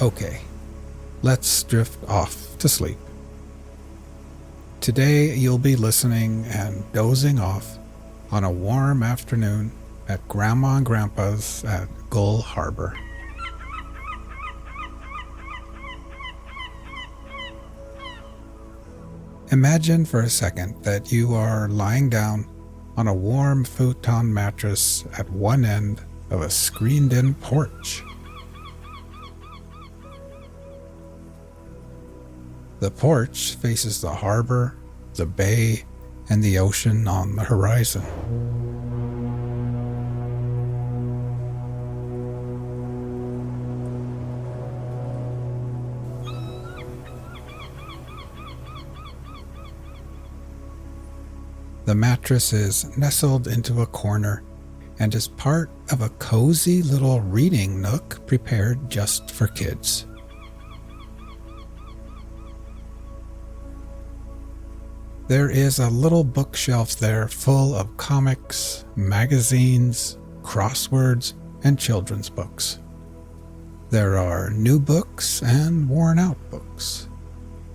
Okay, let's drift off to sleep. Today you'll be listening and dozing off on a warm afternoon at Grandma and Grandpa's at Gull Harbor. Imagine for a second that you are lying down on a warm futon mattress at one end of a screened-in porch. The porch faces the harbor, the bay, and the ocean on the horizon. The mattress is nestled into a corner and is part of a cozy little reading nook prepared just for kids. There is a little bookshelf there full of comics, magazines, crosswords, and children's books. There are new books and worn-out books.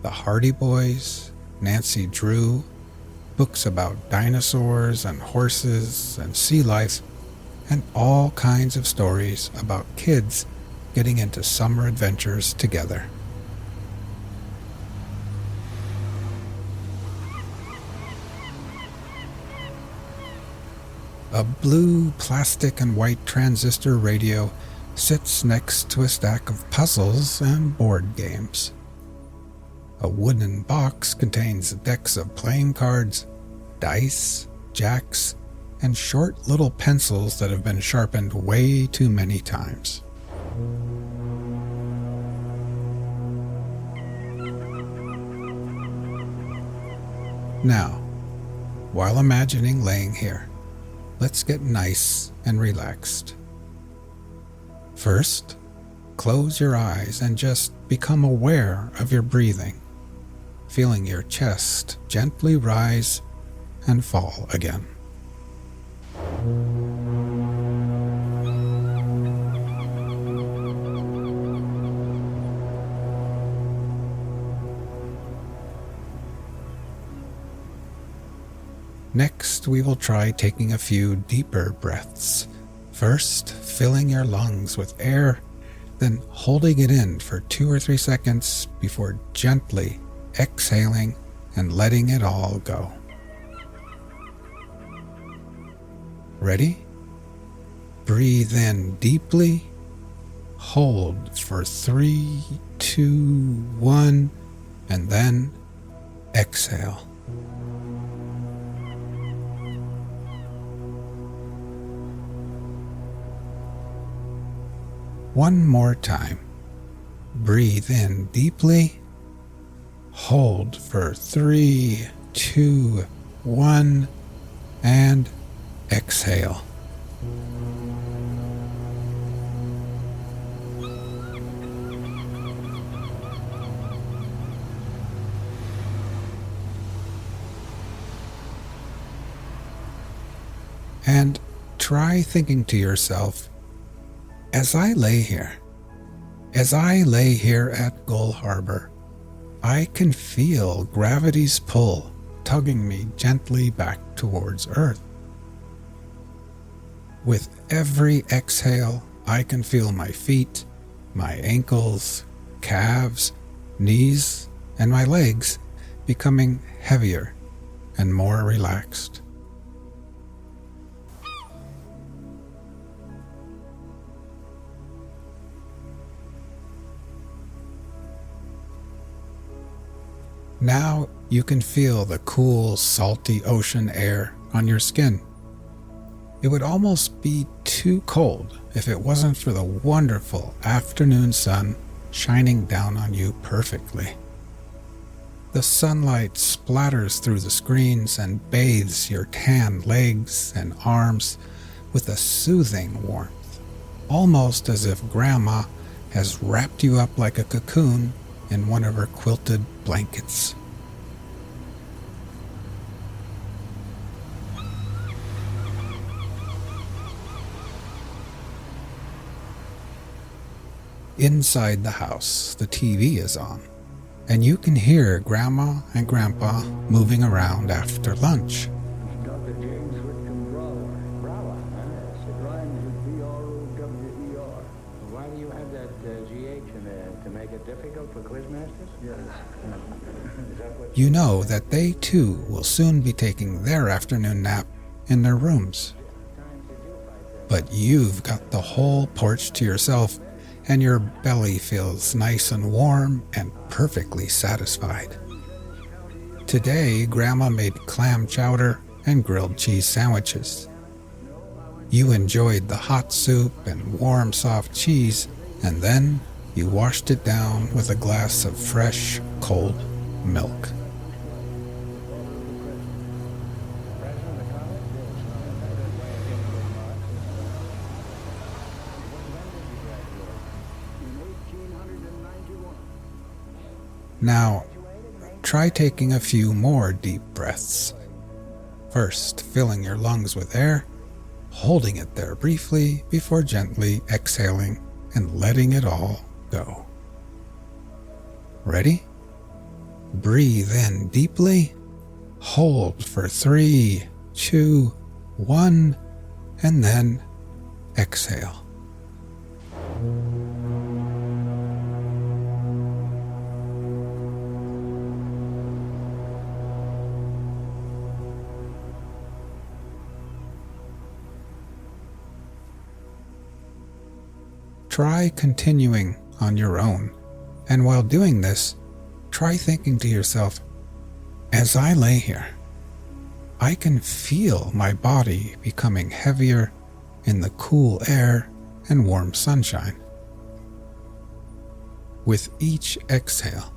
The Hardy Boys, Nancy Drew, books about dinosaurs and horses and sea life, and all kinds of stories about kids getting into summer adventures together. A blue plastic and white transistor radio sits next to a stack of puzzles and board games. A wooden box contains decks of playing cards, dice, jacks, and short little pencils that have been sharpened way too many times. Now, while imagining laying here, let's get nice and relaxed. First, close your eyes and just become aware of your breathing, feeling your chest gently rise and fall again. Next, we will try taking a few deeper breaths. First, filling your lungs with air, then holding it in for 2 or 3 seconds before gently exhaling and letting it all go. Ready? Breathe in deeply, hold for 3, 2, 1, and then exhale. One more time. Breathe in deeply, hold for 3, 2, 1, and exhale. And try thinking to yourself, as I lay here at Gull Harbor, I can feel gravity's pull tugging me gently back towards Earth. With every exhale, I can feel my feet, my ankles, calves, knees, and my legs becoming heavier and more relaxed. Now you can feel the cool, salty ocean air on your skin. It would almost be too cold if it wasn't for the wonderful afternoon sun shining down on you perfectly. The sunlight splatters through the screens and bathes your tan legs and arms with a soothing warmth, almost as if Grandma has wrapped you up like a cocoon in one of her quilted blankets. Inside the house, the TV is on, and you can hear Grandma and Grandpa moving around after lunch. Dr. James Whitcomb Brawler. Brawler, huh? It rhymes with B-R-O-W-E-R. Why do you have that G-H in there? To make it difficult for quizmasters? Yes. Is that what You know that they too will soon be taking their afternoon nap in their rooms. But you've got the whole porch to yourself, and your belly feels nice and warm and perfectly satisfied. Today, Grandma made clam chowder and grilled cheese sandwiches. You enjoyed the hot soup and warm, soft cheese, and then you washed it down with a glass of fresh, cold milk. Now, try taking a few more deep breaths. First, filling your lungs with air, holding it there briefly before gently exhaling and letting it all go. Ready? Breathe in deeply, hold for 3, 2, 1, and then exhale. Try continuing on your own, and while doing this, try thinking to yourself, as I lay here, I can feel my body becoming heavier in the cool air and warm sunshine. With each exhale,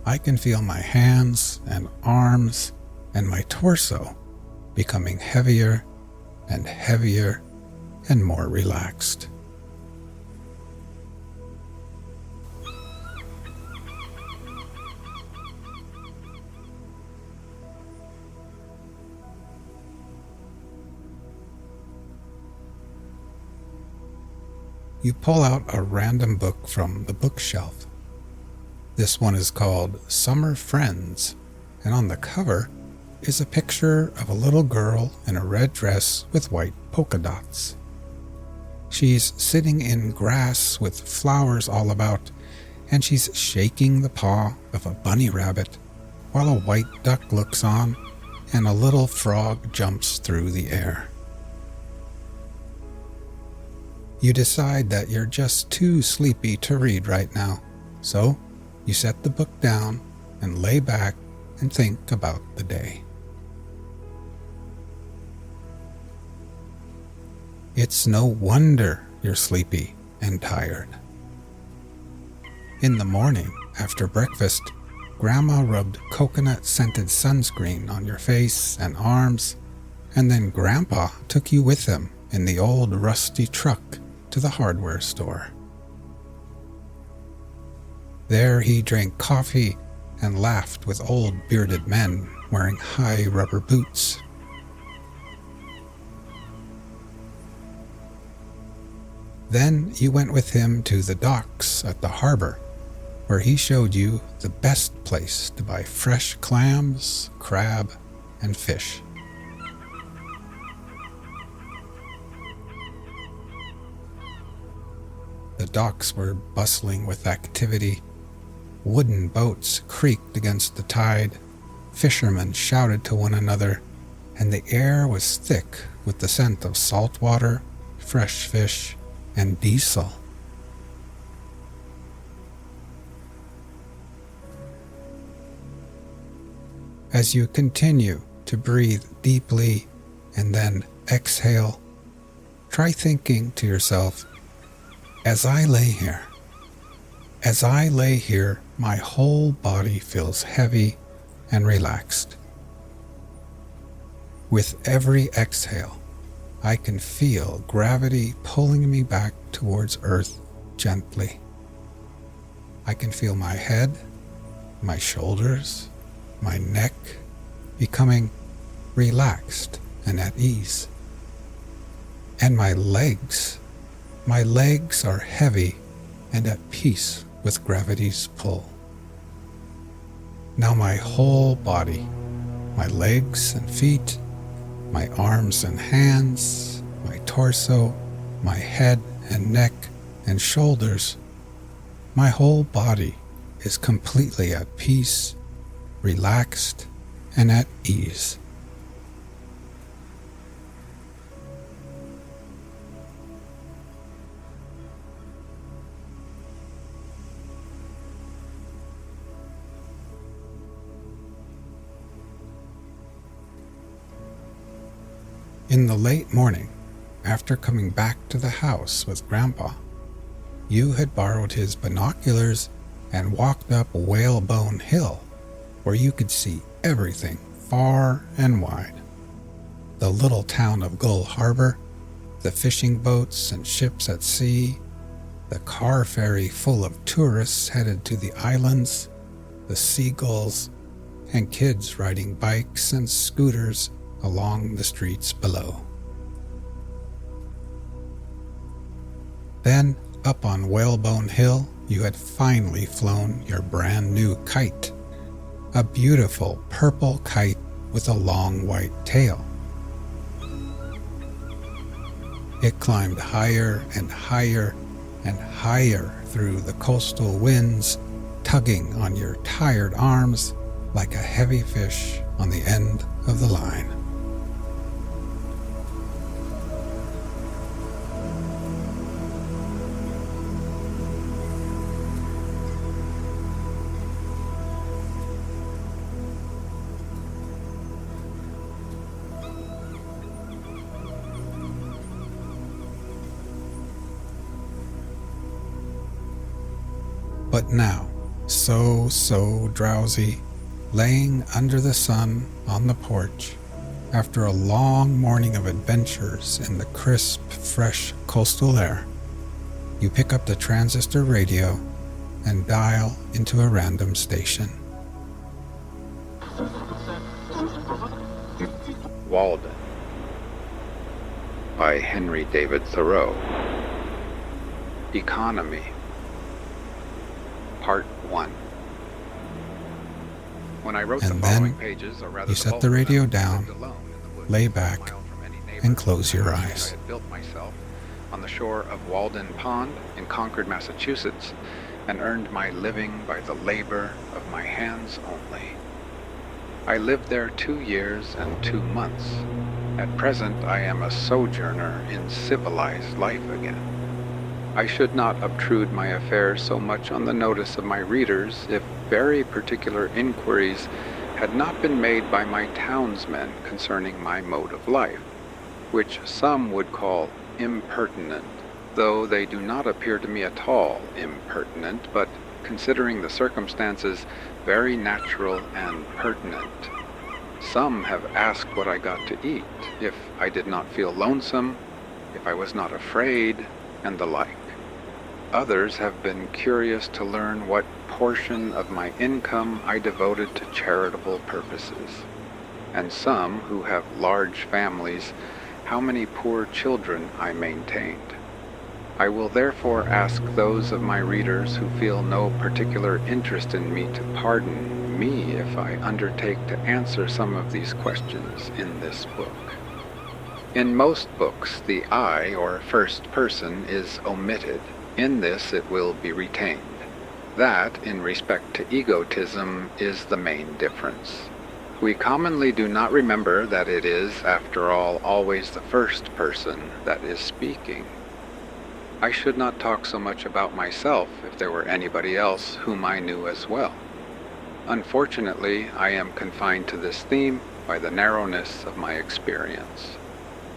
I can feel my hands and arms and my torso becoming heavier and heavier and more relaxed. You pull out a random book from the bookshelf. This one is called Summer Friends, and on the cover is a picture of a little girl in a red dress with white polka dots. She's sitting in grass with flowers all about, and she's shaking the paw of a bunny rabbit while a white duck looks on and a little frog jumps through the air. You decide that you're just too sleepy to read right now, so you set the book down and lay back and think about the day. It's no wonder you're sleepy and tired. In the morning, after breakfast, Grandma rubbed coconut-scented sunscreen on your face and arms, and then Grandpa took you with him in the old rusty truck to the hardware store. There he drank coffee and laughed with old bearded men wearing high rubber boots. Then you went with him to the docks at the harbor, where he showed you the best place to buy fresh clams, crab, and fish. The docks were bustling with activity. Wooden boats creaked against the tide, fishermen shouted to one another, and the air was thick with the scent of salt water, fresh fish, and diesel. As you continue to breathe deeply and then exhale, try thinking to yourself, as I lay here, my whole body feels heavy and relaxed. With every exhale, I can feel gravity pulling me back towards Earth gently. I can feel my head, my shoulders, my neck becoming relaxed and at ease. And my legs are heavy and at peace with gravity's pull. Now my whole body, my legs and feet, my arms and hands, my torso, my head and neck and shoulders, my whole body is completely at peace, relaxed, and at ease. In the late morning, after coming back to the house with Grandpa, you had borrowed his binoculars and walked up Whalebone Hill, where you could see everything far and wide. The little town of Gull Harbor, the fishing boats and ships at sea, the car ferry full of tourists headed to the islands, the seagulls, and kids riding bikes and scooters along the streets below. Then, up on Whalebone Hill, you had finally flown your brand new kite, a beautiful purple kite with a long white tail. It climbed higher and higher and higher through the coastal winds, tugging on your tired arms like a heavy fish on the end of the line. But now, so drowsy, laying under the sun on the porch, after a long morning of adventures in the crisp, fresh coastal air, you pick up the transistor radio and dial into a random station. Walden by Henry David Thoreau. Economy. Part 1. When I wrote the And following then pages, or rather you the set bulk the of them, radio I down, lived alone in the woods, lay a back, mile from any and neighbor. close your I eyes. had built myself on the shore of Walden Pond in Concord, Massachusetts, and earned my living by the labor of my hands only. I lived there 2 years and 2 months. At present, I am a sojourner in civilized life again. I should not obtrude my affairs so much on the notice of my readers if very particular inquiries had not been made by my townsmen concerning my mode of life, which some would call impertinent, though they do not appear to me at all impertinent, but, considering the circumstances, very natural and pertinent. Some have asked what I got to eat, if I did not feel lonesome, if I was not afraid, and the like. Others have been curious to learn what portion of my income I devoted to charitable purposes, and some, who have large families, how many poor children I maintained. I will therefore ask those of my readers who feel no particular interest in me to pardon me if I undertake to answer some of these questions in this book. In most books, the I, or first person, is omitted. In this it will be retained. That, in respect to egotism, is the main difference. We commonly do not remember that it is, after all, always the first person that is speaking. I should not talk so much about myself if there were anybody else whom I knew as well. Unfortunately, I am confined to this theme by the narrowness of my experience.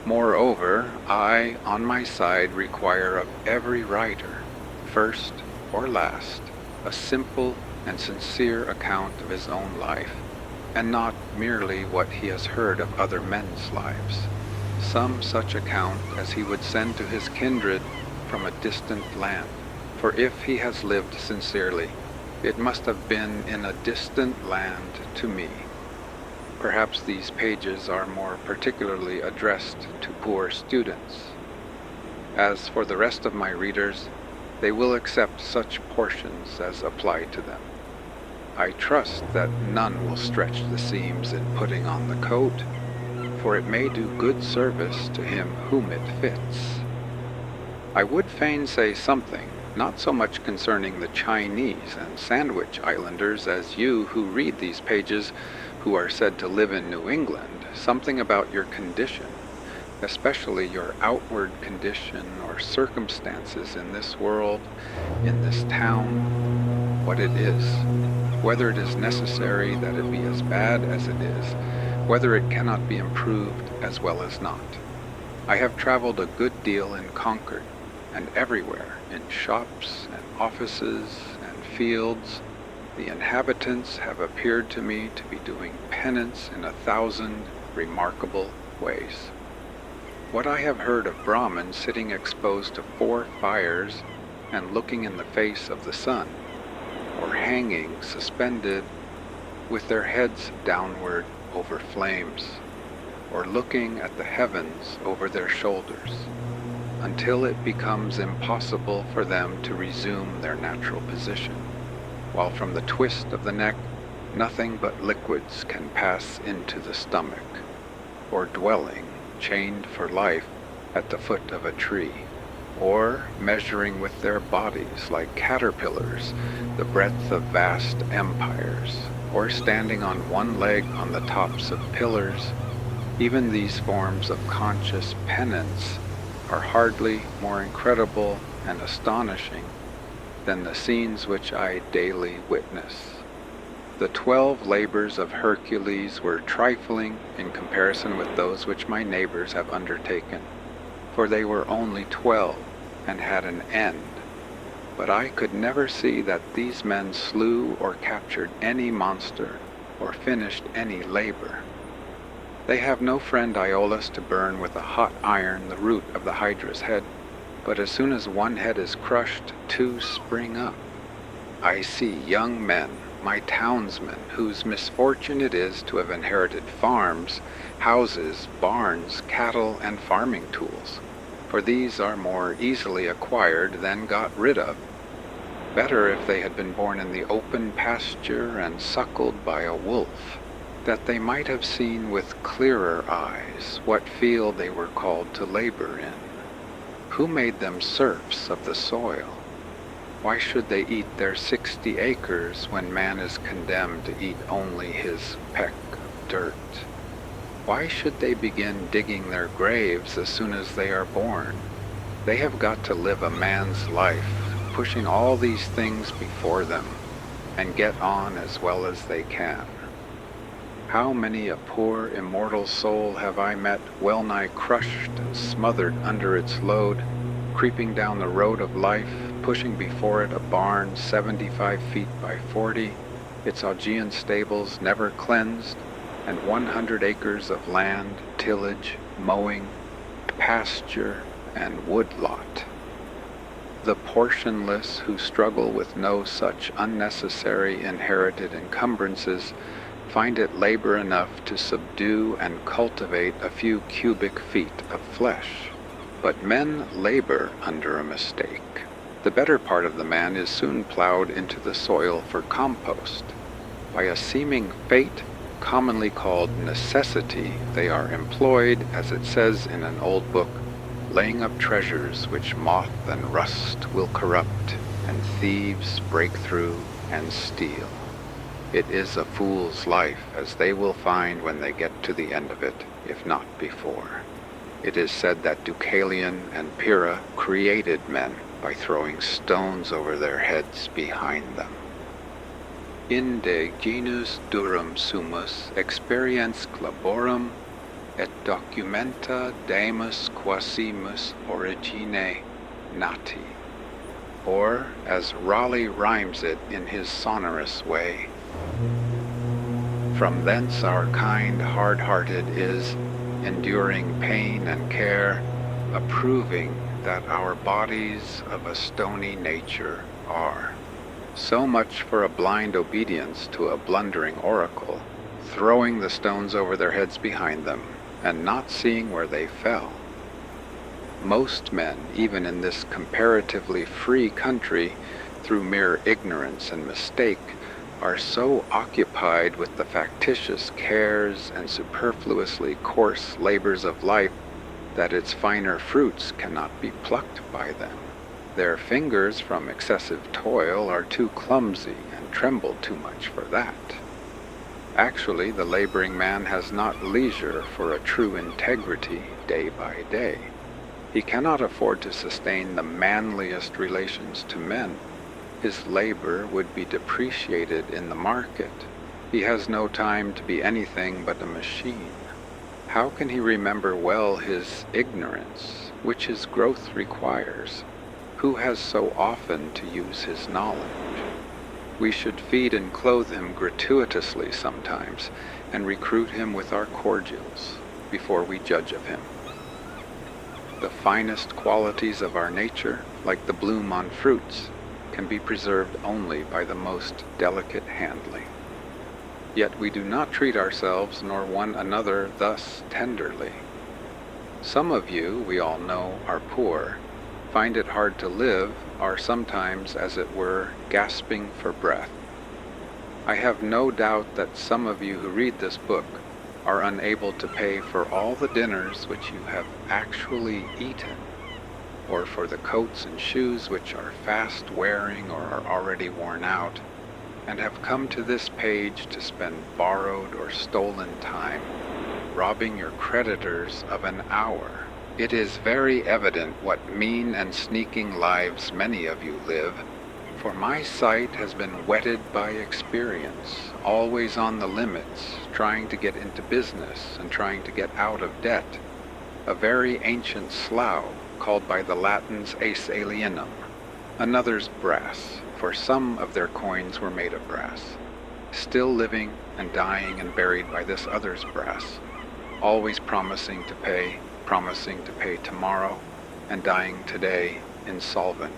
Moreover, I, on my side, require of every writer, first or last, a simple and sincere account of his own life, and not merely what he has heard of other men's lives, some such account as he would send to his kindred from a distant land. For if he has lived sincerely, it must have been in a distant land to me. Perhaps these pages are more particularly addressed to poor students. As for the rest of my readers, they will accept such portions as apply to them. I trust that none will stretch the seams in putting on the coat, for it may do good service to him whom it fits. I would fain say something, not so much concerning the Chinese and Sandwich Islanders as you who read these pages who are said to live in New England, something about your condition, especially your outward condition or circumstances in this world, in this town, what it is, whether it is necessary that it be as bad as it is, whether it cannot be improved as well as not. I have traveled a good deal in Concord, and everywhere, in shops and offices and fields, the inhabitants have appeared to me to be doing penance in 1,000 remarkable ways. What I have heard of Brahmins sitting exposed to 4 fires and looking in the face of the sun, or hanging suspended with their heads downward over flames, or looking at the heavens over their shoulders, until it becomes impossible for them to resume their natural position, while from the twist of the neck nothing but liquids can pass into the stomach, or dwelling, chained for life, at the foot of a tree, or measuring with their bodies like caterpillars the breadth of vast empires, or standing on one leg on the tops of pillars. Even these forms of conscious penance are hardly more incredible and astonishing than the scenes which I daily witness. The 12 labors of Hercules were trifling in comparison with those which my neighbors have undertaken, for they were only 12 and had an end. But I could never see that these men slew or captured any monster or finished any labor. They have no friend Iolaus to burn with a hot iron the root of the Hydra's head, but as soon as one head is crushed, 2 spring up. I see young men, my townsmen, whose misfortune it is to have inherited farms, houses, barns, cattle, and farming tools, for these are more easily acquired than got rid of. Better if they had been born in the open pasture and suckled by a wolf, that they might have seen with clearer eyes what field they were called to labor in. Who made them serfs of the soil? Why should they eat their 60 acres when man is condemned to eat only his peck of dirt? Why should they begin digging their graves as soon as they are born? They have got to live a man's life, pushing all these things before them, and get on as well as they can. How many a poor immortal soul have I met well nigh crushed and smothered under its load, creeping down the road of life, pushing before it a barn 75 feet by 40, its Augean stables never cleansed, and 100 acres of land, tillage, mowing, pasture, and woodlot. The portionless who struggle with no such unnecessary inherited encumbrances find it labor enough to subdue and cultivate a few cubic feet of flesh. But men labor under a mistake. The better part of the man is soon plowed into the soil for compost. By a seeming fate, commonly called necessity, they are employed, as it says in an old book, laying up treasures which moth and rust will corrupt, and thieves break through and steal. It is a fool's life, as they will find when they get to the end of it, if not before. It is said that Deucalion and Pyrrha created men by throwing stones over their heads behind them. Inde genus durum sumus experiens laborum et documenta demus quasimus origine nati. Or, as Raleigh rhymes it in his sonorous way, from thence our kind hard-hearted is, enduring pain and care, approving that our bodies of a stony nature are. So much for a blind obedience to a blundering oracle, throwing the stones over their heads behind them, and not seeing where they fell. Most men, even in this comparatively free country, through mere ignorance and mistake, are so occupied with the factitious cares and superfluously coarse labors of life that its finer fruits cannot be plucked by them. Their fingers from excessive toil are too clumsy and tremble too much for that. Actually, the laboring man has not leisure for a true integrity day by day. He cannot afford to sustain the manliest relations to men. His labor would be depreciated in the market. He has no time to be anything but a machine. How can he remember well his ignorance, which his growth requires? Who has so often to use his knowledge? We should feed and clothe him gratuitously sometimes, and recruit him with our cordials before we judge of him. The finest qualities of our nature, like the bloom on fruits, can be preserved only by the most delicate handling. Yet we do not treat ourselves nor one another thus tenderly. Some of you, we all know, are poor, find it hard to live, are sometimes, as it were, gasping for breath. I have no doubt that some of you who read this book are unable to pay for all the dinners which you have actually eaten, or for the coats and shoes which are fast wearing or are already worn out, and have come to this page to spend borrowed or stolen time, robbing your creditors of an hour. It is very evident what mean and sneaking lives many of you live, for my sight has been whetted by experience, always on the limits, trying to get into business and trying to get out of debt, a very ancient slough called by the Latins ace alienum, another's brass, for some of their coins were made of brass, still living and dying and buried by this other's brass, always promising to pay tomorrow, and dying today insolvent,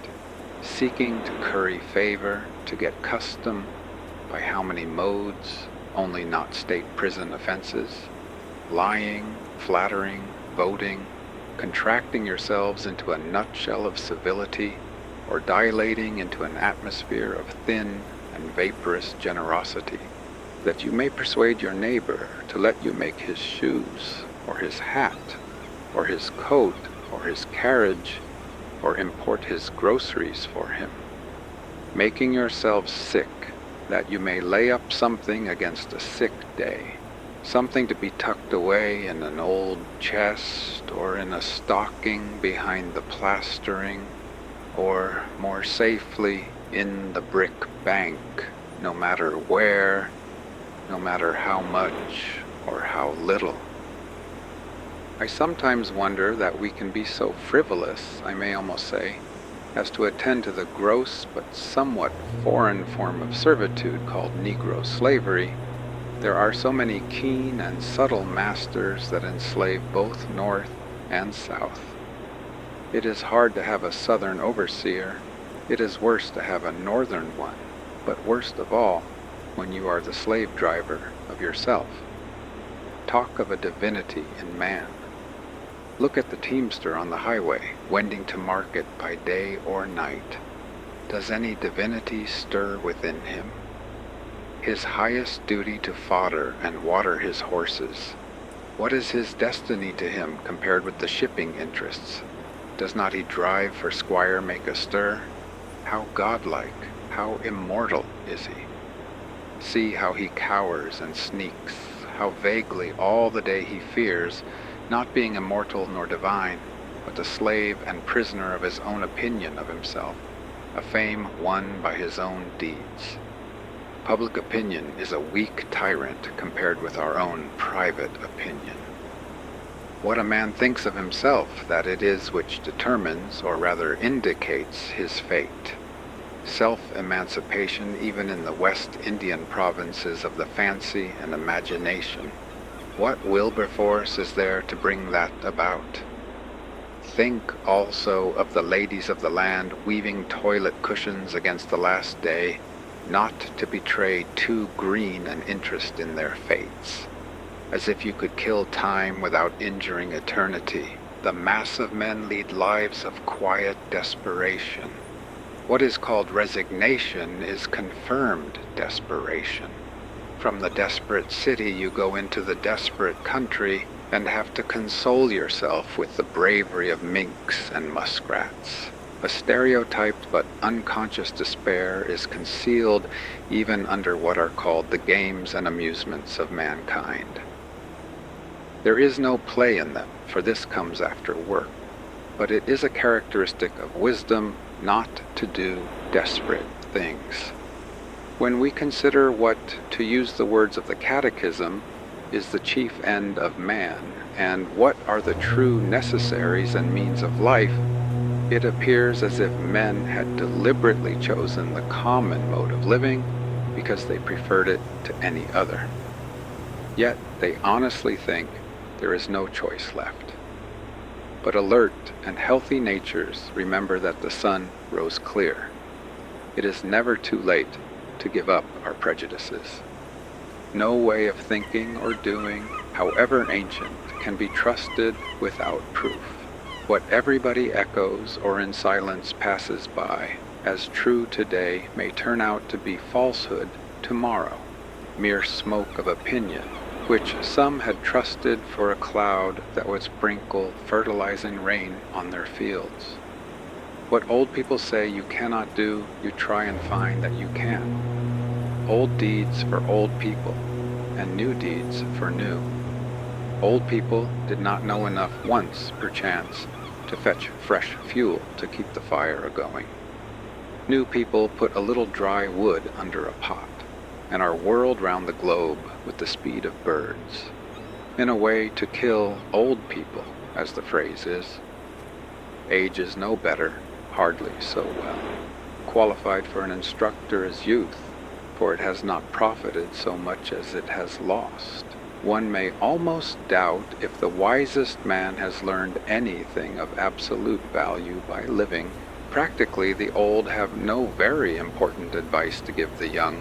seeking to curry favor, to get custom, by how many modes, only not state prison offenses, lying, flattering, voting, contracting yourselves into a nutshell of civility, or dilating into an atmosphere of thin and vaporous generosity, that you may persuade your neighbor to let you make his shoes, or his hat, or his coat, or his carriage, or import his groceries for him, making yourselves sick, that you may lay up something against a sick day, something to be tucked away in an old chest, or in a stocking behind the plastering, or, more safely, in the brick bank, no matter where, no matter how much or how little. I sometimes wonder that we can be so frivolous, I may almost say, as to attend to the gross but somewhat foreign form of servitude called Negro slavery. There are so many keen and subtle masters that enslave both North and South. It is hard to have a Southern overseer. It is worse to have a Northern one, but worst of all, when you are the slave driver of yourself. Talk of a divinity in man. Look at the teamster on the highway, wending to market by day or night. Does any divinity stir within him? His highest duty to fodder and water his horses. What is his destiny to him compared with the shipping interests? Does not he drive for Squire make a stir? How godlike, how immortal is he? See how he cowers and sneaks, how vaguely all the day he fears, not being immortal nor divine, but the slave and prisoner of his own opinion of himself, a fame won by his own deeds. Public opinion is a weak tyrant compared with our own private opinion. What a man thinks of himself, that it is which determines, or rather indicates, his fate. Self-emancipation even in the West Indian provinces of the fancy and imagination. What Wilberforce is there to bring that about? Think also of the ladies of the land weaving toilet cushions against the last day, not to betray too green an interest in their fates, as if you could kill time without injuring eternity, The mass of men lead lives of quiet desperation. What is called resignation is confirmed desperation. From the desperate city you go into the desperate country and have to console yourself with the bravery of minks and muskrats. A stereotyped but unconscious despair is concealed even under what are called the games and amusements of mankind. There is no play in them, for this comes after work, but it is a characteristic of wisdom not to do desperate things. When we consider what, to use the words of the Catechism, is the chief end of man, and what are the true necessaries and means of life, it appears as if men had deliberately chosen the common mode of living because they preferred it to any other. Yet they honestly think there is no choice left. But alert and healthy natures remember that the sun rose clear. It is never too late to give up our prejudices. No way of thinking or doing, however ancient, can be trusted without proof. What everybody echoes or in silence passes by as true today may turn out to be falsehood tomorrow, mere smoke of opinion, which some had trusted for a cloud that would sprinkle fertilizing rain on their fields. What old people say you cannot do, you try and find that you can. Old deeds for old people, and new deeds for new. Old people did not know enough once, perchance, to fetch fresh fuel to keep the fire a-going. New people put a little dry wood under a pot, and are whirled round the globe with the speed of birds, in a way to kill old people, as the phrase is. Age is no better, hardly so well, qualified for an instructor as youth, for it has not profited so much as it has lost. One may almost doubt if the wisest man has learned anything of absolute value by living. Practically, the old have no very important advice to give the young.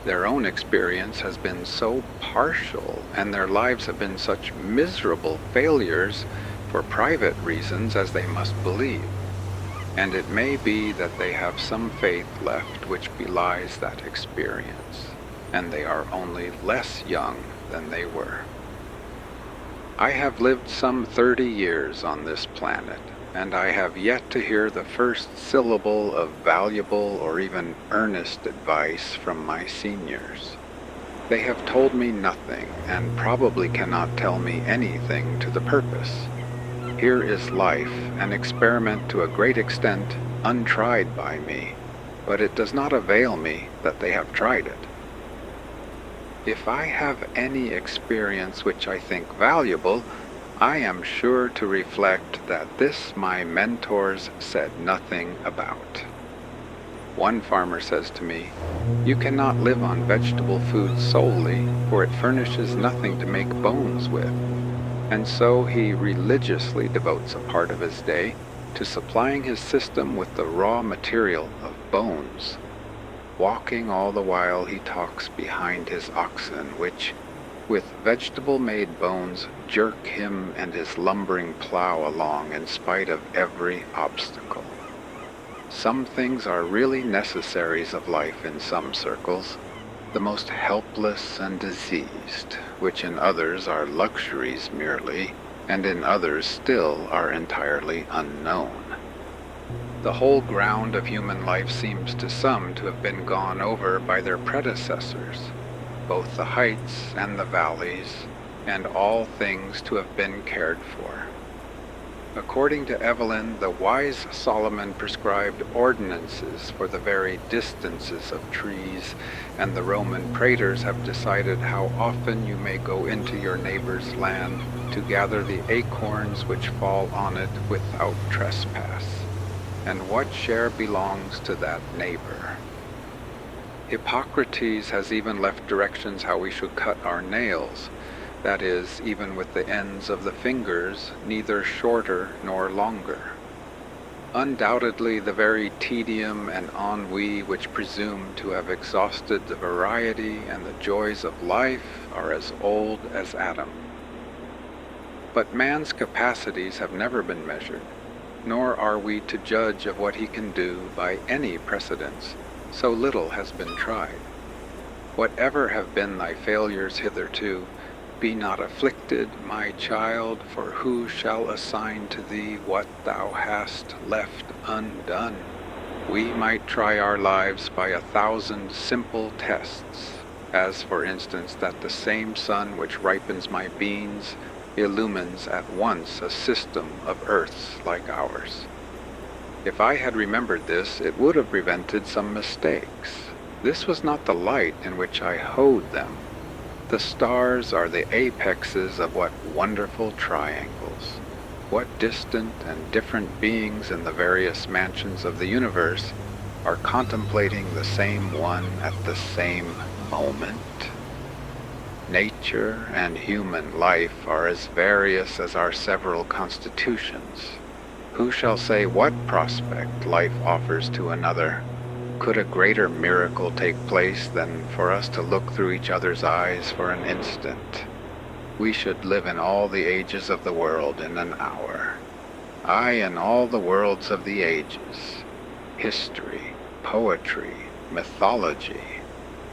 Their own experience has been so partial, and their lives have been such miserable failures for private reasons as they must believe. And it may be that they have some faith left which belies that experience, and they are only less young than they were. I have lived some 30 years on this planet, and I have yet to hear the first syllable of valuable or even earnest advice from my seniors. They have told me nothing, and probably cannot tell me anything to the purpose. Here is life, an experiment to a great extent untried by me, but it does not avail me that they have tried it. If I have any experience which I think valuable, I am sure to reflect that this my mentors said nothing about. One farmer says to me, "You cannot live on vegetable food solely, for it furnishes nothing to make bones with." And so he religiously devotes a part of his day to supplying his system with the raw material of bones. Walking all the while he talks behind his oxen, which, with vegetable-made bones, jerk him and his lumbering plow along in spite of every obstacle. Some things are really necessaries of life in some circles, the most helpless and diseased, which in others are luxuries merely, and in others still are entirely unknown. The whole ground of human life seems to some to have been gone over by their predecessors, both the heights and the valleys, and all things to have been cared for. According to Evelyn, the wise Solomon prescribed ordinances for the very distances of trees, and the Roman praetors have decided how often you may go into your neighbor's land to gather the acorns which fall on it without trespass, and what share belongs to that neighbor. Hippocrates has even left directions how we should cut our nails, that is, even with the ends of the fingers, neither shorter nor longer. Undoubtedly, the very tedium and ennui which presume to have exhausted the variety and the joys of life are as old as Adam. But man's capacities have never been measured, nor are we to judge of what he can do by any precedents, so little has been tried. Whatever have been thy failures hitherto, be not afflicted, my child, for who shall assign to thee what thou hast left undone? We might try our lives by 1,000 simple tests, as for instance that the same sun which ripens my beans illumines at once a system of earths like ours. If I had remembered this, it would have prevented some mistakes. This was not the light in which I hoed them. The stars are the apexes of what wonderful triangles. What distant and different beings in the various mansions of the universe are contemplating the same one at the same moment? Nature and human life are as various as our several constitutions. Who shall say what prospect life offers to another? Could a greater miracle take place than for us to look through each other's eyes for an instant? We should live in all the ages of the world in an hour. Aye, in all the worlds of the ages. History, poetry, mythology.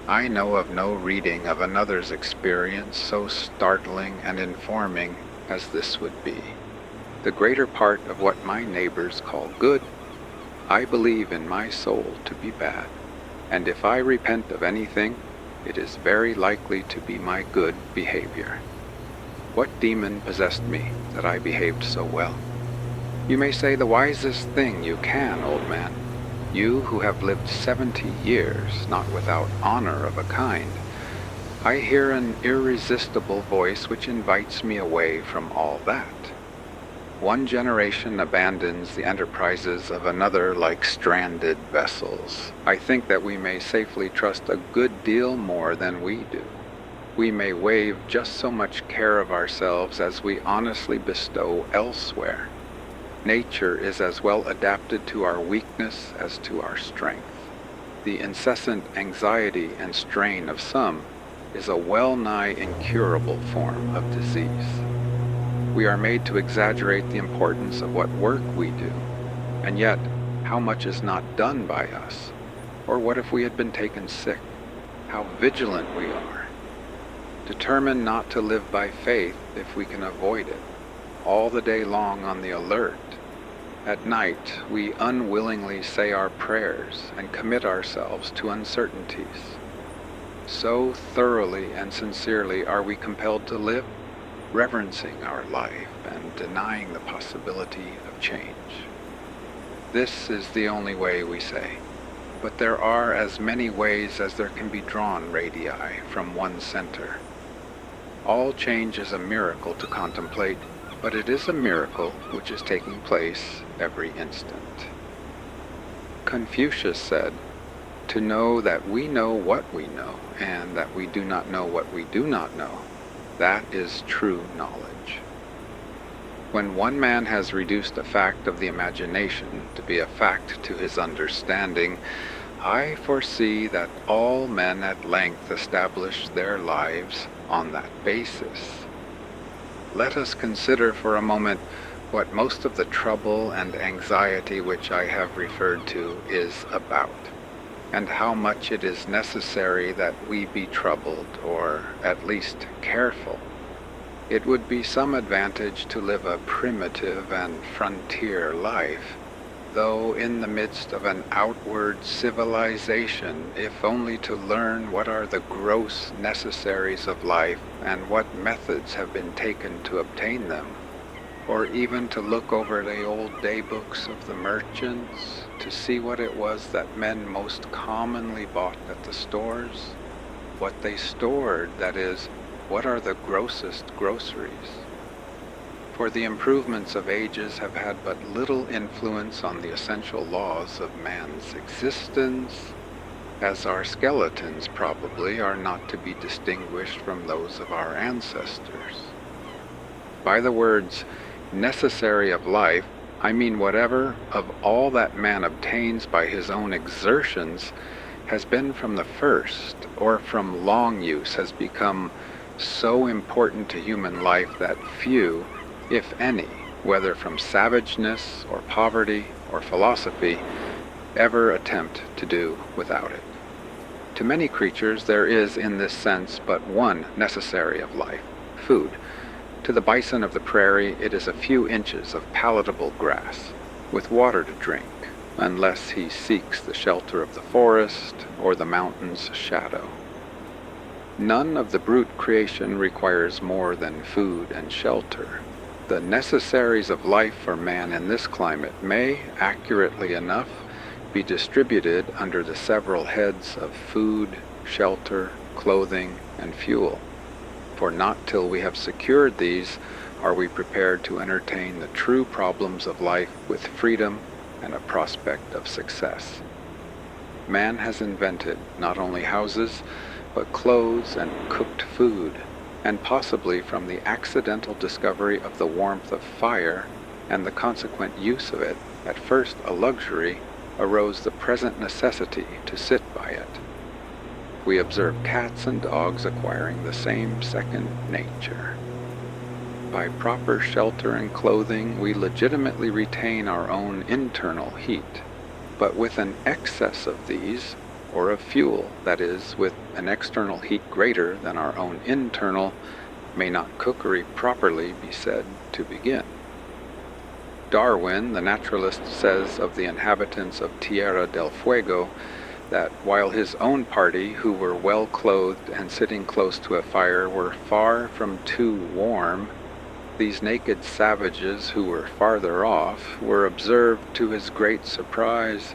I know of no reading of another's experience so startling and informing as this would be. The greater part of what my neighbors call good, I believe in my soul to be bad, and if I repent of anything, it is very likely to be my good behavior. What demon possessed me that I behaved so well? You may say the wisest thing you can, old man. You who have lived 70 years, not without honor of a kind. I hear an irresistible voice which invites me away from all that. One generation abandons the enterprises of another like stranded vessels. I think that we may safely trust a good deal more than we do. We may waive just so much care of ourselves as we honestly bestow elsewhere. Nature is as well adapted to our weakness as to our strength. The incessant anxiety and strain of some is a well-nigh incurable form of disease. We are made to exaggerate the importance of what work we do, and yet how much is not done by us? Or what if we had been taken sick? How vigilant we are. Determined not to live by faith if we can avoid it, all the day long on the alert. At night we unwillingly say our prayers and commit ourselves to uncertainties. So thoroughly and sincerely are we compelled to live, reverencing our life and denying the possibility of change. This is the only way, we say, but there are as many ways as there can be drawn radii from one center. All change is a miracle to contemplate, but it is a miracle which is taking place every instant. Confucius said, "To know that we know what we know, and that we do not know what we do not know, that is true knowledge." When one man has reduced a fact of the imagination to be a fact to his understanding, I foresee that all men at length establish their lives on that basis. Let us consider for a moment what most of the trouble and anxiety which I have referred to is about, and how much it is necessary that we be troubled, or at least careful. It would be some advantage to live a primitive and frontier life, though in the midst of an outward civilization, if only to learn what are the gross necessaries of life and what methods have been taken to obtain them, or even to look over the old daybooks of the merchants to see what it was that men most commonly bought at the stores, what they stored, that is, what are the grossest groceries. For the improvements of ages have had but little influence on the essential laws of man's existence, as our skeletons probably are not to be distinguished from those of our ancestors. By the words necessary of life, I mean whatever of all that man obtains by his own exertions has been from the first, or from long use has become so important to human life that few, if any, whether from savageness or poverty or philosophy, ever attempt to do without it. To many creatures there is in this sense but one necessary of life, food. To the bison of the prairie it is a few inches of palatable grass, with water to drink, unless he seeks the shelter of the forest or the mountain's shadow. None of the brute creation requires more than food and shelter. The necessaries of life for man in this climate may, accurately enough, be distributed under the several heads of food, shelter, clothing, and fuel. For not till we have secured these are we prepared to entertain the true problems of life with freedom and a prospect of success. Man has invented not only houses, but clothes and cooked food, and possibly from the accidental discovery of the warmth of fire and the consequent use of it, at first a luxury, arose the present necessity to sit by it. We observe cats and dogs acquiring the same second nature. By proper shelter and clothing we legitimately retain our own internal heat, but with an excess of these, or of fuel, that is, with an external heat greater than our own internal, may not cookery properly be said to begin. Darwin, the naturalist, says of the inhabitants of Tierra del Fuego that while his own party, who were well clothed and sitting close to a fire, were far from too warm, these naked savages who were farther off were observed, to his great surprise,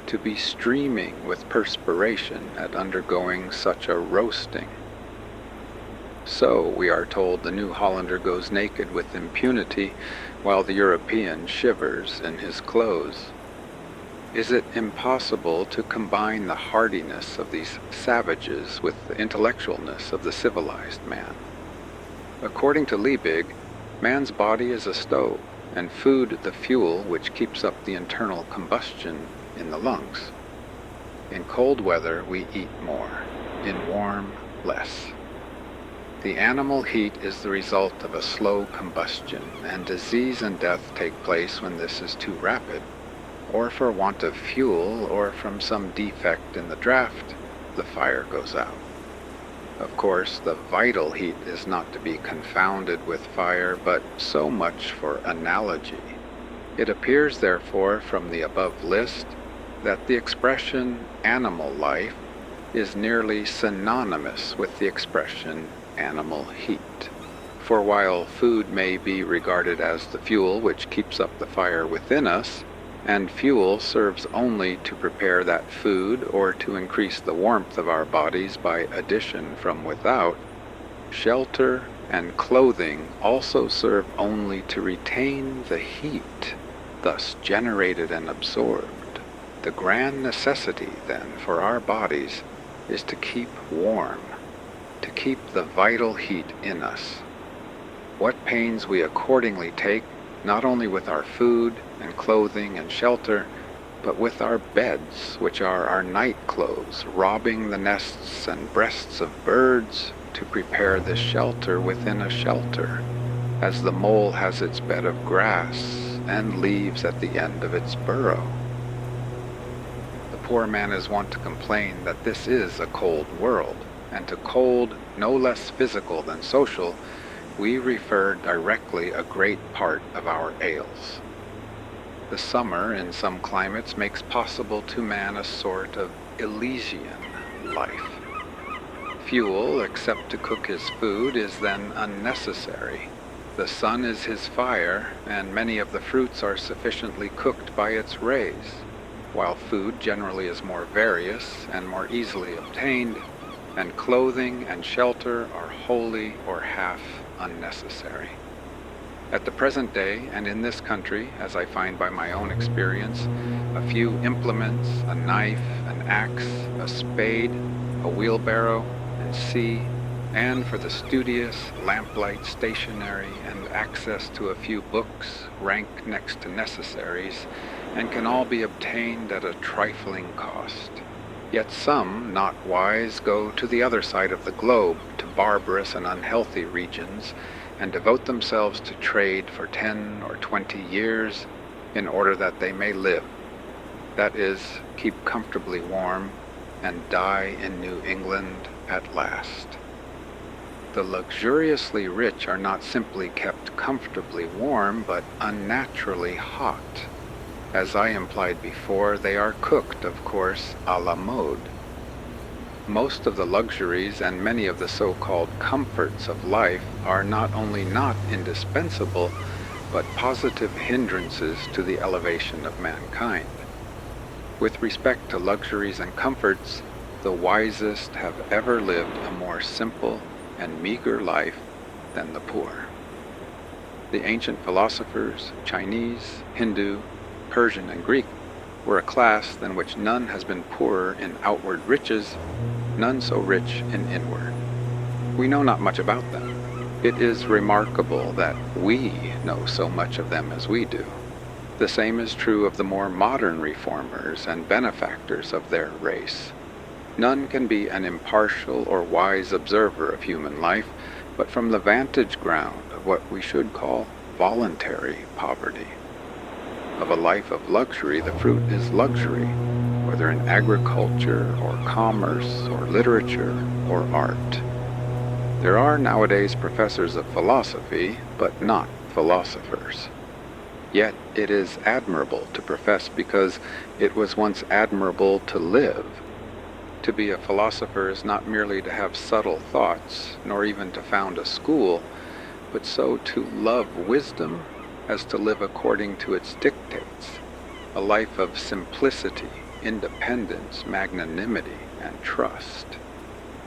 to be streaming with perspiration at undergoing such a roasting. So, we are told, the New Hollander goes naked with impunity, while the European shivers in his clothes. Is it impossible to combine the hardiness of these savages with the intellectualness of the civilized man? According to Liebig, man's body is a stove, and food the fuel which keeps up the internal combustion in the lungs. In cold weather we eat more, in warm less. The animal heat is the result of a slow combustion, and disease and death take place when this is too rapid, or for want of fuel, or from some defect in the draft, the fire goes out. Of course, the vital heat is not to be confounded with fire, but so much for analogy. It appears, therefore, from the above list, that the expression animal life is nearly synonymous with the expression animal heat. For while food may be regarded as the fuel which keeps up the fire within us, and fuel serves only to prepare that food or to increase the warmth of our bodies by addition from without, shelter and clothing also serve only to retain the heat thus generated and absorbed. The grand necessity, then, for our bodies is to keep warm, to keep the vital heat in us. What pains we accordingly take, not only with our food and clothing and shelter, but with our beds, which are our night clothes, robbing the nests and breasts of birds to prepare this shelter within a shelter, as the mole has its bed of grass and leaves at the end of its burrow. The poor man is wont to complain that this is a cold world, and to cold no less physical than social we refer directly a great part of our ails. The summer in some climates makes possible to man a sort of Elysian life. Fuel, except to cook his food, is then unnecessary. The sun is his fire, and many of the fruits are sufficiently cooked by its rays, while food generally is more various and more easily obtained, and clothing and shelter are wholly or half unnecessary. At the present day, and in this country, as I find by my own experience, a few implements, a knife, an axe, a spade, a wheelbarrow, and sea, and for the studious, lamplight stationery and access to a few books rank next to necessaries, and can all be obtained at a trifling cost. Yet some, not wise, go to the other side of the globe, to barbarous and unhealthy regions, and devote themselves to trade for 10 or 20 years in order that they may live, that is, keep comfortably warm and die in New England at last. The luxuriously rich are not simply kept comfortably warm, but unnaturally hot. As I implied before, they are cooked, of course, à la mode. Most of the luxuries and many of the so-called comforts of life are not only not indispensable, but positive hindrances to the elevation of mankind. With respect to luxuries and comforts, the wisest have ever lived a more simple and meager life than the poor. The ancient philosophers, Chinese, Hindu, Persian, and Greek, were a class than which none has been poorer in outward riches, none so rich in inward. We know not much about them. It is remarkable that we know so much of them as we do. The same is true of the more modern reformers and benefactors of their race. None can be an impartial or wise observer of human life, but from the vantage ground of what we should call voluntary poverty. Of a life of luxury, the fruit is luxury, whether in agriculture or commerce or literature or art. There are nowadays professors of philosophy, but not philosophers. Yet it is admirable to profess because it was once admirable to live. To be a philosopher is not merely to have subtle thoughts, nor even to found a school, but so to love wisdom as to live according to its dictates, a life of simplicity, independence, magnanimity, and trust.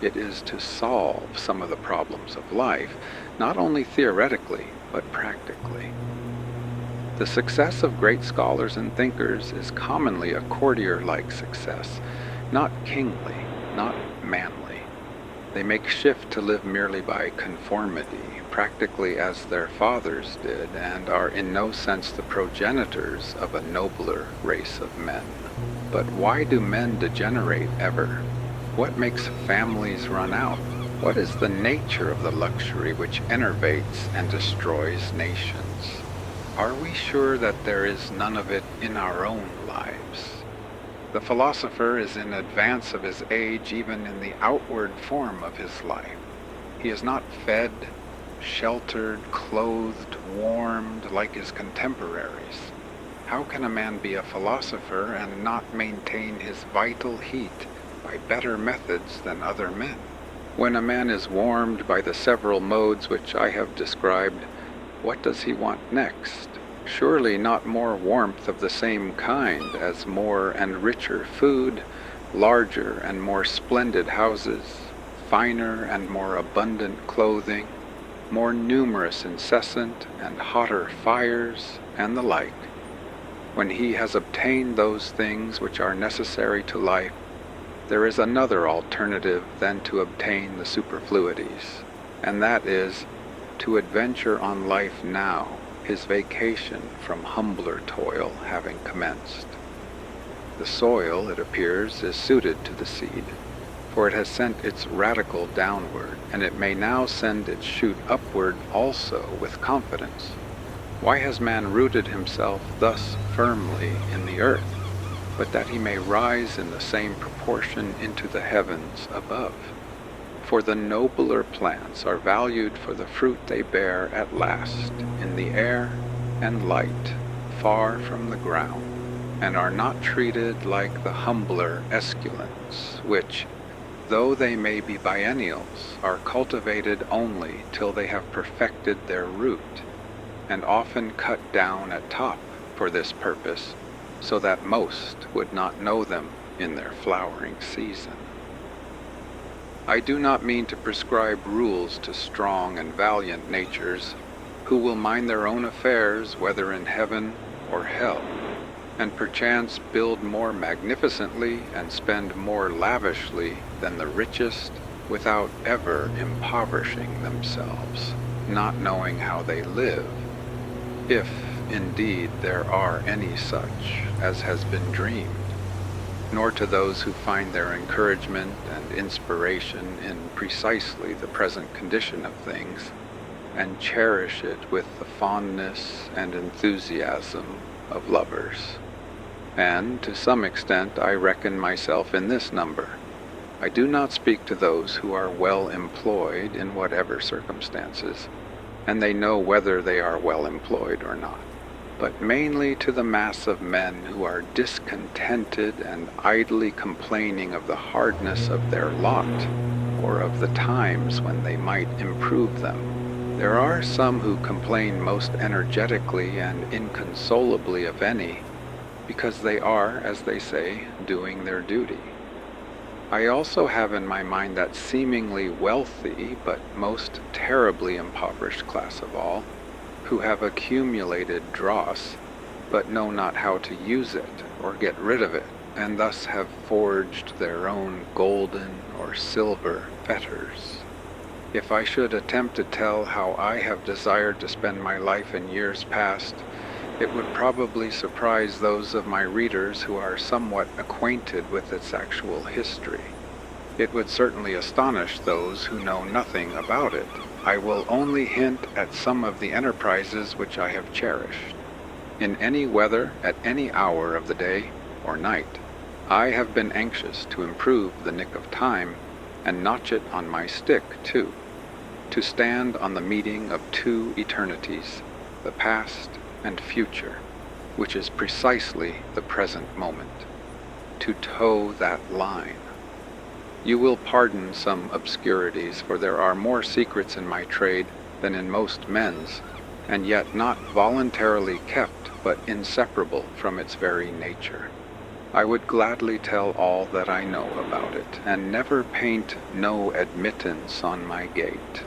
It is to solve some of the problems of life, not only theoretically, but practically. The success of great scholars and thinkers is commonly a courtier-like success, not kingly, not manly. They make shift to live merely by conformity, practically as their fathers did, and are in no sense the progenitors of a nobler race of men. But why do men degenerate ever? What makes families run out? What is the nature of the luxury which enervates and destroys nations? Are we sure that there is none of it in our own lives? The philosopher is in advance of his age even in the outward form of his life. He is not fed, sheltered, clothed, warmed like his contemporaries. How can a man be a philosopher and not maintain his vital heat by better methods than other men? When a man is warmed by the several modes which I have described, what does he want next? Surely not more warmth of the same kind as more and richer food, larger and more splendid houses, finer and more abundant clothing, more numerous incessant and hotter fires, and the like. When he has obtained those things which are necessary to life, there is another alternative than to obtain the superfluities, and that is to adventure on life now, his vacation from humbler toil having commenced. The soil, it appears, is suited to the seed, for it has sent its radicle downward, and it may now send its shoot upward also with confidence. Why has man rooted himself thus firmly in the earth, but that he may rise in the same proportion into the heavens above? For the nobler plants are valued for the fruit they bear at last, in the air and light, far from the ground, and are not treated like the humbler esculents, which, though they may be biennials, are cultivated only till they have perfected their root, and often cut down at top for this purpose, so that most would not know them in their flowering season. I do not mean to prescribe rules to strong and valiant natures, who will mind their own affairs whether in heaven or hell, and perchance build more magnificently and spend more lavishly than the richest, without ever impoverishing themselves, not knowing how they live, if indeed there are any such as has been dreamed, nor to those who find their encouragement and inspiration in precisely the present condition of things, and cherish it with the fondness and enthusiasm of lovers. And to some extent I reckon myself in this number. I do not speak to those who are well employed in whatever circumstances, and they know whether they are well employed or not, but mainly to the mass of men who are discontented and idly complaining of the hardness of their lot, or of the times when they might improve them. There are some who complain most energetically and inconsolably of any, because they are, as they say, doing their duty. I also have in my mind that seemingly wealthy, but most terribly impoverished class of all, who have accumulated dross, but know not how to use it or get rid of it, and thus have forged their own golden or silver fetters. If I should attempt to tell how I have desired to spend my life in years past, it would probably surprise those of my readers who are somewhat acquainted with its actual history. It would certainly astonish those who know nothing about it. I will only hint at some of the enterprises which I have cherished. In any weather, at any hour of the day or night, I have been anxious to improve the nick of time, and notch it on my stick too, to stand on the meeting of two eternities, the past and future, which is precisely the present moment, to toe that line. You will pardon some obscurities, for there are more secrets in my trade than in most men's, and yet not voluntarily kept, but inseparable from its very nature. I would gladly tell all that I know about it, and never paint no admittance on my gate.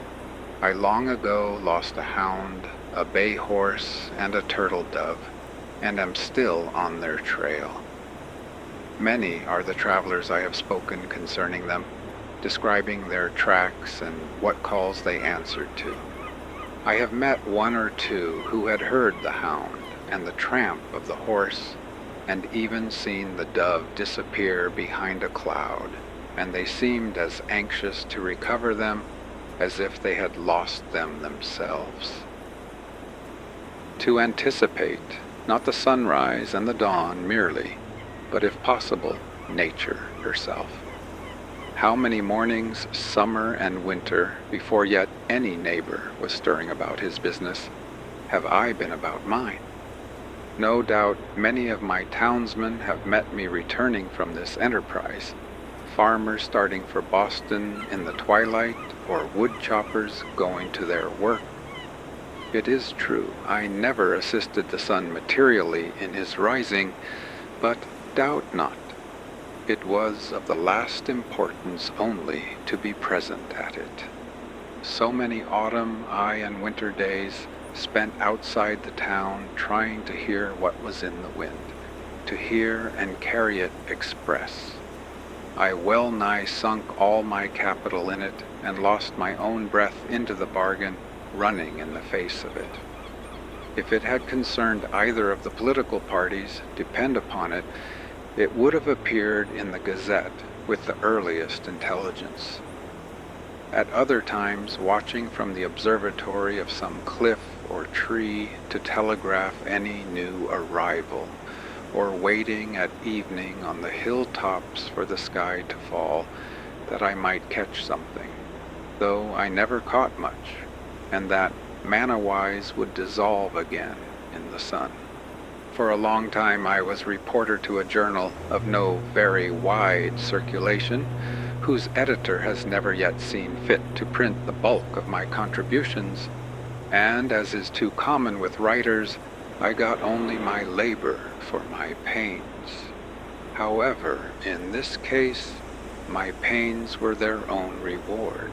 I long ago lost a hound, a bay horse, and a turtle dove, and am still on their trail. Many are the travelers I have spoken concerning them, describing their tracks and what calls they answered to. I have met one or two who had heard the hound and the tramp of the horse, and even seen the dove disappear behind a cloud, and they seemed as anxious to recover them as if they had lost them themselves. To anticipate, not the sunrise and the dawn merely, but if possible, nature herself. How many mornings, summer and winter, before yet any neighbor was stirring about his business, have I been about mine? No doubt many of my townsmen have met me returning from this enterprise, farmers starting for Boston in the twilight, or wood choppers going to their work. It is true, I never assisted the sun materially in his rising, but doubt not, it was of the last importance only to be present at it. So many autumn, and winter days spent outside the town trying to hear what was in the wind, to hear and carry it express. I well nigh sunk all my capital in it, and lost my own breath into the bargain, running in the face of it. If it had concerned either of the political parties, depend upon it, it would have appeared in the Gazette with the earliest intelligence. At other times, watching from the observatory of some cliff or tree to telegraph any new arrival, or waiting at evening on the hilltops for the sky to fall, that I might catch something, though I never caught much, and that manna-wise would dissolve again in the sun. For a long time I was reporter to a journal of no very wide circulation, whose editor has never yet seen fit to print the bulk of my contributions, and, as is too common with writers, I got only my labor for my pains. However, in this case, my pains were their own reward.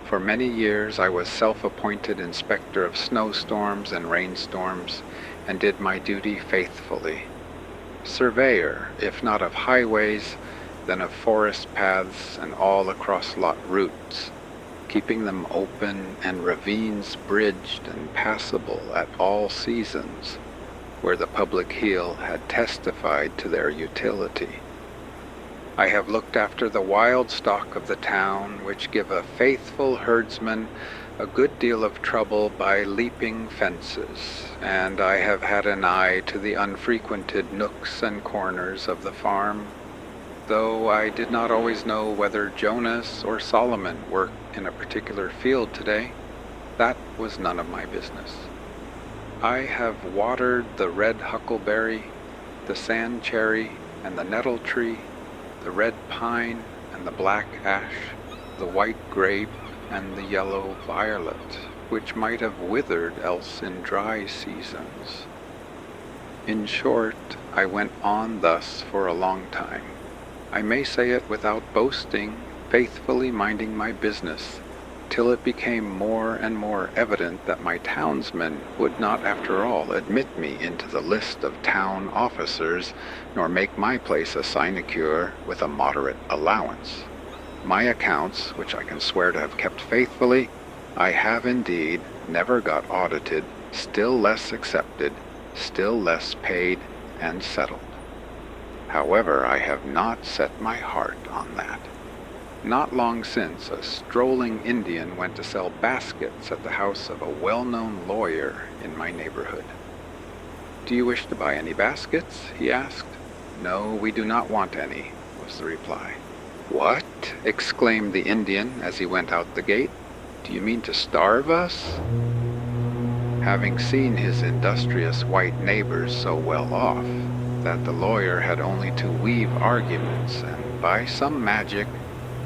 For many years I was self-appointed inspector of snowstorms and rainstorms, and did my duty faithfully. Surveyor, if not of highways, then of forest paths and all across-lot routes, keeping them open and ravines bridged and passable at all seasons, where the public heel had testified to their utility. I have looked after the wild stock of the town, which give a faithful herdsman a good deal of trouble by leaping fences, and I have had an eye to the unfrequented nooks and corners of the farm, though I did not always know whether Jonas or Solomon worked in a particular field today. That was none of my business. I have watered the red huckleberry, the sand cherry, and the nettle tree, the red pine and the black ash, the white grape and the yellow violet, which might have withered else in dry seasons. In short, I went on thus for a long time. I may say it without boasting, faithfully minding my business, till it became more and more evident that my townsmen would not after all admit me into the list of town officers, nor make my place a sinecure with a moderate allowance. My accounts, which I can swear to have kept faithfully, I have indeed never got audited, still less accepted, still less paid and settled. However, I have not set my heart on that. Not long since, a strolling Indian went to sell baskets at the house of a well-known lawyer in my neighborhood. "Do you wish to buy any baskets?" he asked. "No, we do not want any," was the reply. "What?" exclaimed the Indian as he went out the gate. "Do you mean to starve us?" Having seen his industrious white neighbors so well off that the lawyer had only to weave arguments, and by some magic,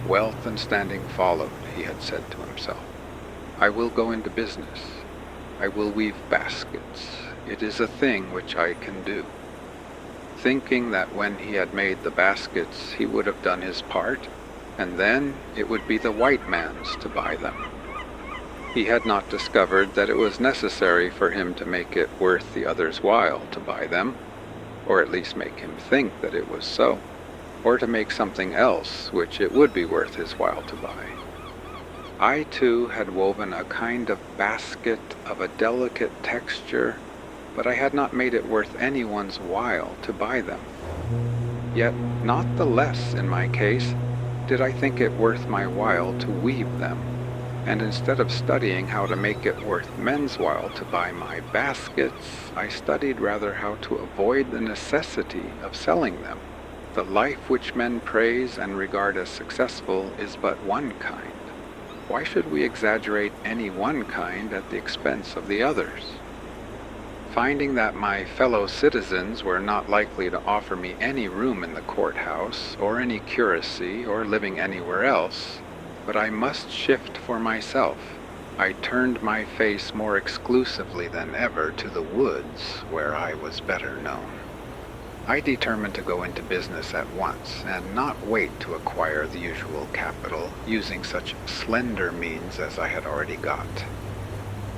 wealth and standing followed, he had said to himself, "I will go into business. I will weave baskets. It is a thing which I can do." Thinking that when he had made the baskets he would have done his part, and then it would be the white man's to buy them. He had not discovered that it was necessary for him to make it worth the other's while to buy them, or at least make him think that it was so, or to make something else which it would be worth his while to buy. I too had woven a kind of basket of a delicate texture, but I had not made it worth anyone's while to buy them. Yet not the less in my case did I think it worth my while to weave them, and instead of studying how to make it worth men's while to buy my baskets, I studied rather how to avoid the necessity of selling them. The life which men praise and regard as successful is but one kind. Why should we exaggerate any one kind at the expense of the others? Finding that my fellow citizens were not likely to offer me any room in the courthouse, or any curacy, or living anywhere else, but I must shift for myself, I turned my face more exclusively than ever to the woods, where I was better known. I determined to go into business at once, and not wait to acquire the usual capital, using such slender means as I had already got.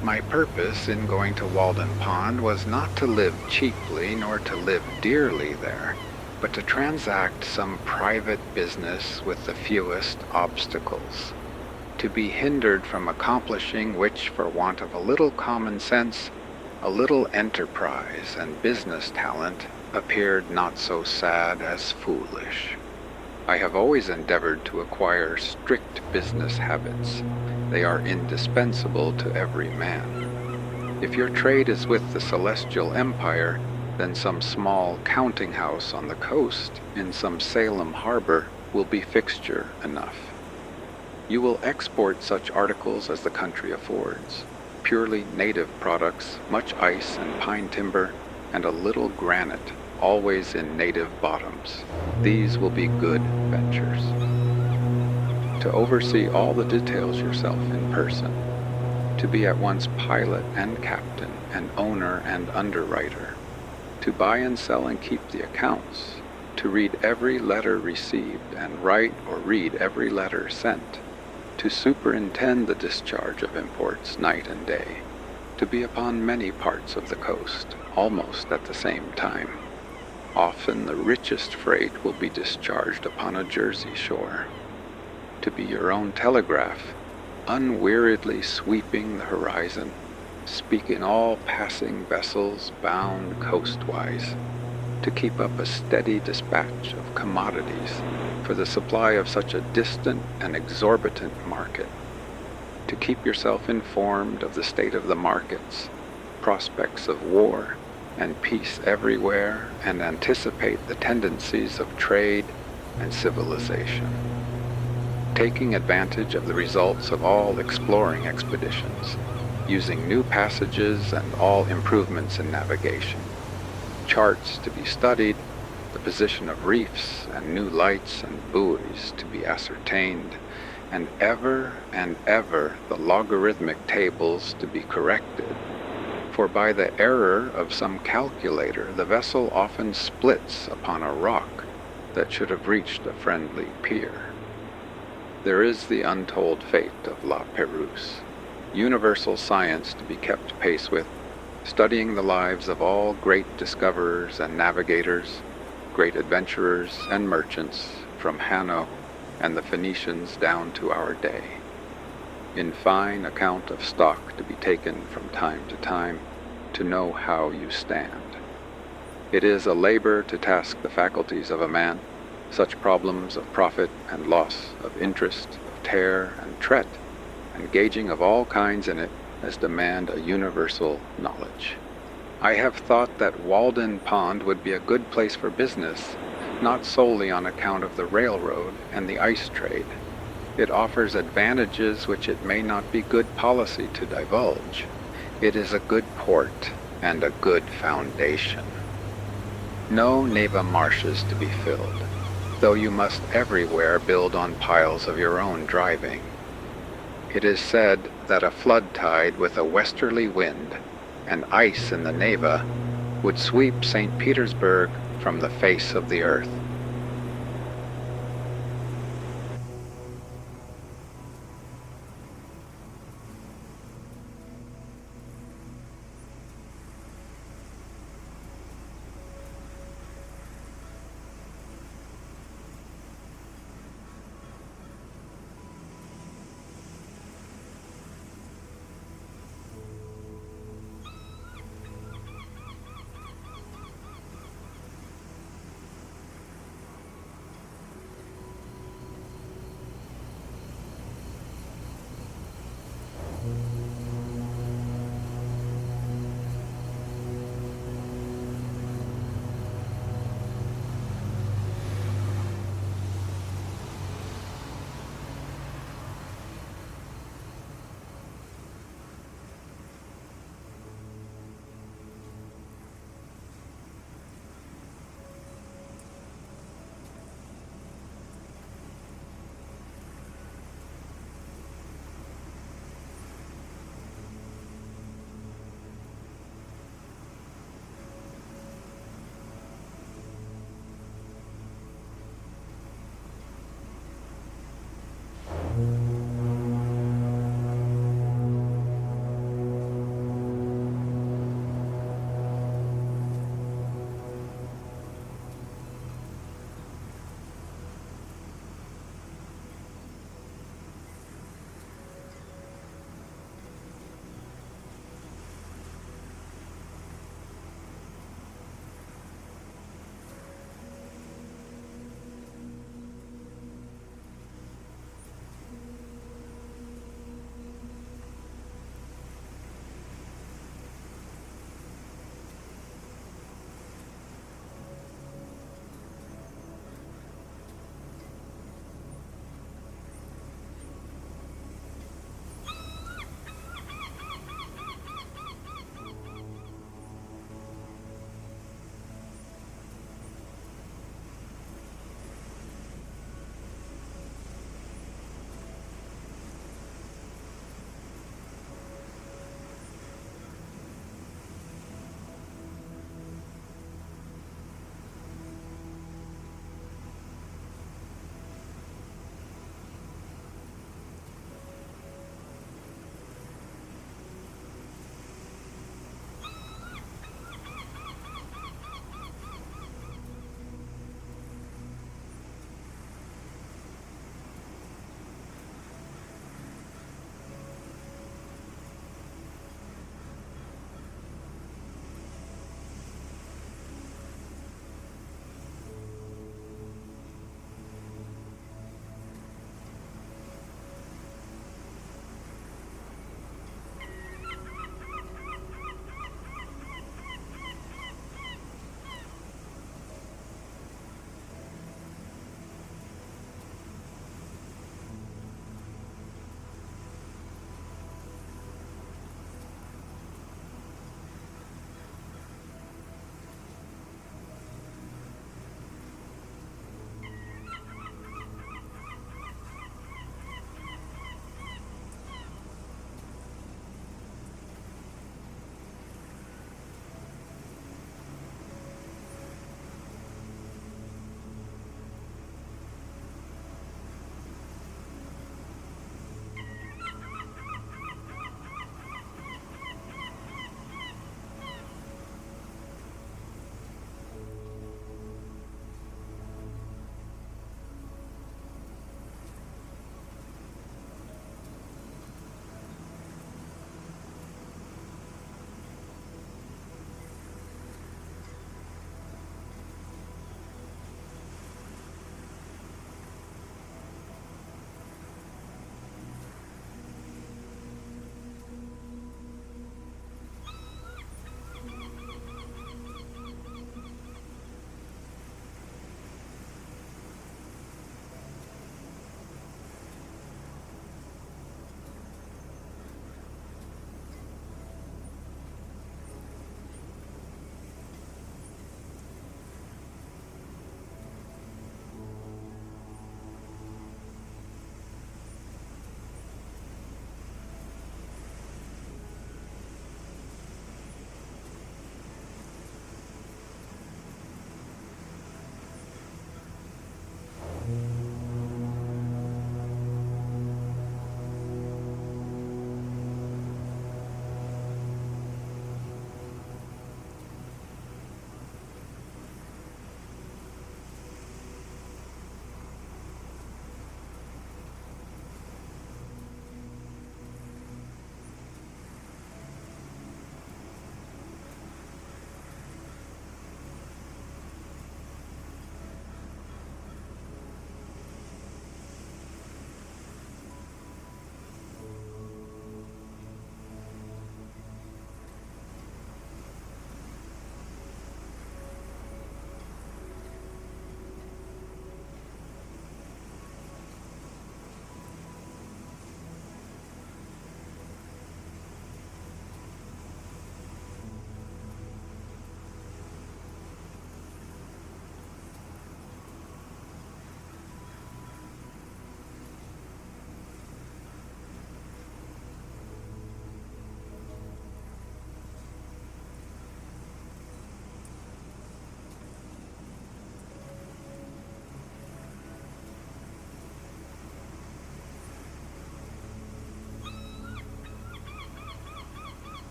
My purpose in going to Walden Pond was not to live cheaply, nor to live dearly there, but to transact some private business with the fewest obstacles, to be hindered from accomplishing which, for want of a little common sense, a little enterprise and business talent, appeared not so sad as foolish. I have always endeavored to acquire strict business habits. They are indispensable to every man. If your trade is with the Celestial Empire, then some small counting house on the coast in some Salem harbor will be fixture enough. You will export such articles as the country affords, purely native products, much ice and pine timber, and a little granite, always in native bottoms. These will be good ventures. To oversee all the details yourself in person, to be at once pilot and captain, and owner and underwriter, to buy and sell and keep the accounts, to read every letter received and write or read every letter sent, to superintend the discharge of imports night and day, to be upon many parts of the coast, almost at the same time. Often the richest freight will be discharged upon a Jersey shore. To be your own telegraph, unweariedly sweeping the horizon, speaking all passing vessels bound coastwise, to keep up a steady dispatch of commodities for the supply of such a distant and exorbitant market. to keep yourself informed of the state of the markets, prospects of war and peace everywhere, and anticipate the tendencies of trade and civilization. Taking advantage of the results of all exploring expeditions, using new passages and all improvements in navigation, charts to be studied, the position of reefs and new lights and buoys to be ascertained, and ever the logarithmic tables to be corrected. For by the error of some calculator, the vessel often splits upon a rock that should have reached a friendly pier. There is the untold fate of La Pérouse, universal science to be kept pace with, studying the lives of all great discoverers and navigators, great adventurers and merchants, from Hanno and the Phoenicians down to our day. In fine, account of stock to be taken from time to time, to know how you stand. It is a labor to task the faculties of a man, such problems of profit and loss, of interest, of tear and tret, and gauging of all kinds in it, as demand a universal knowledge. I have thought that Walden Pond would be a good place for business, not solely on account of the railroad and the ice trade. It offers advantages which it may not be good policy to divulge. It is a good port and a good foundation. No Neva marshes to be filled, though you must everywhere build on piles of your own driving. It is said that a flood tide with a westerly wind and ice in the Neva would sweep St. Petersburg from the face of the earth.